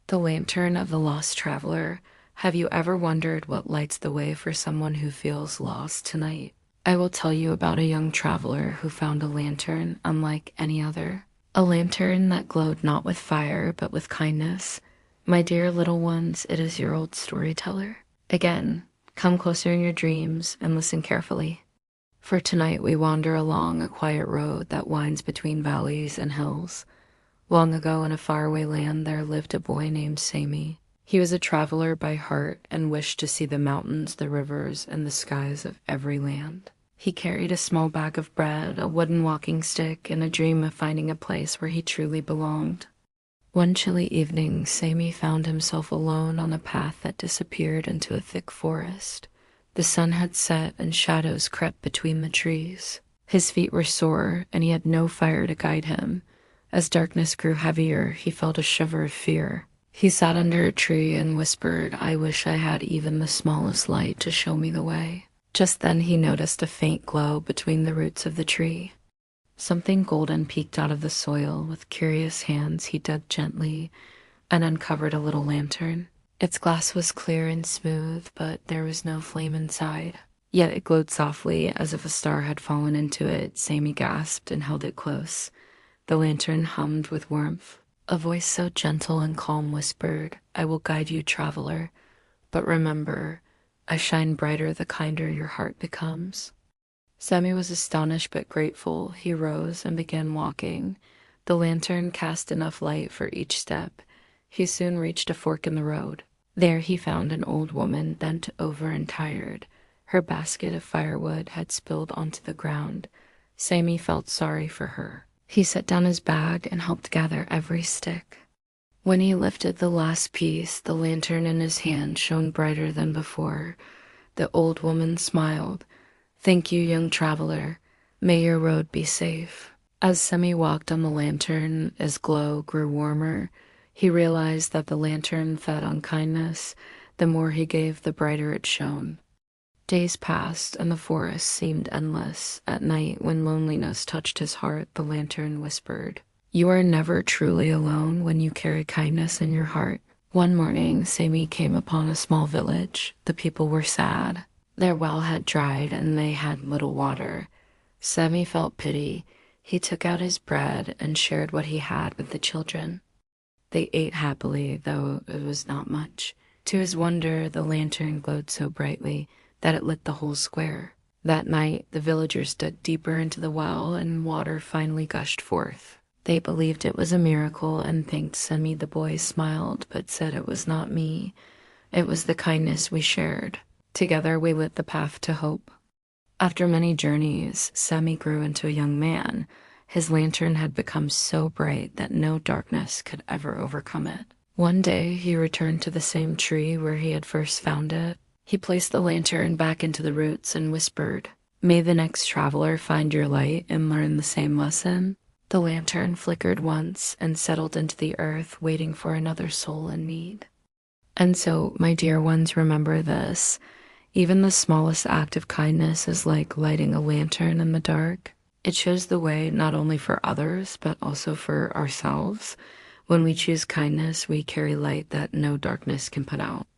The Lantern of the Lost Traveler. Have you ever wondered what lights the way for someone who feels lost tonight? I will tell you about a young traveler who found a lantern unlike any other. A lantern that glowed not with fire, but with kindness. My dear little ones, it is your old storyteller. Again, come closer in your dreams and listen carefully. For tonight we wander along a quiet road that winds between valleys and hills. Long ago in a faraway land there lived a boy named Sammy. He was a traveler by heart and wished to see the mountains, the rivers, and the skies of every land. He carried a small bag of bread, a wooden walking stick, and a dream of finding a place where he truly belonged. One chilly evening, Sammy found himself alone on a path that disappeared into a thick forest. The sun had set and shadows crept between the trees. His feet were sore, and he had no fire to guide him. As darkness grew heavier, he felt a shiver of fear. He sat under a tree and whispered, "I wish I had even the smallest light to show me the way." Just then he noticed a faint glow between the roots of the tree. Something golden peeked out of the soil. With curious hands he dug gently and uncovered a little lantern. Its glass was clear and smooth, but there was no flame inside. Yet it glowed softly, as if a star had fallen into it. Sammy gasped and held it close. The lantern hummed with warmth. A voice so gentle and calm whispered, "I will guide you, traveler. But remember, I shine brighter the kinder your heart becomes." Sammy was astonished but grateful. He rose and began walking. The lantern cast enough light for each step. He soon reached a fork in the road. There he found an old woman bent over and tired. Her basket of firewood had spilled onto the ground. Sammy felt sorry for her. He set down his bag and helped gather every stick. When he lifted the last piece, the lantern in his hand shone brighter than before. The old woman smiled. "Thank you, young traveler. May your road be safe." As Sammy walked on the lantern, his glow grew warmer. He realized that the lantern fed on kindness. The more he gave, the brighter it shone. Days passed, and the forest seemed endless. At night, when loneliness touched his heart, the lantern whispered, "You are never truly alone when you carry kindness in your heart." One morning, Sammy came upon a small village. The people were sad. Their well had dried, and they had little water. Sammy felt pity. He took out his bread and shared what he had with the children. They ate happily, though it was not much. To his wonder, the lantern glowed so brightly that it lit the whole square. That night, the villagers dug deeper into the well, and water finally gushed forth. They believed it was a miracle and thanked Sammy. The boy smiled, but said, "It was not me. It was the kindness we shared. Together we lit the path to hope." After many journeys, Sammy grew into a young man. His lantern had become so bright that no darkness could ever overcome it. One day, he returned to the same tree where he had first found it. He placed the lantern back into the roots and whispered, "May the next traveler find your light and learn the same lesson." The lantern flickered once and settled into the earth, waiting for another soul in need. And so, my dear ones, remember this. Even the smallest act of kindness is like lighting a lantern in the dark. It shows the way not only for others, but also for ourselves. When we choose kindness, we carry light that no darkness can put out.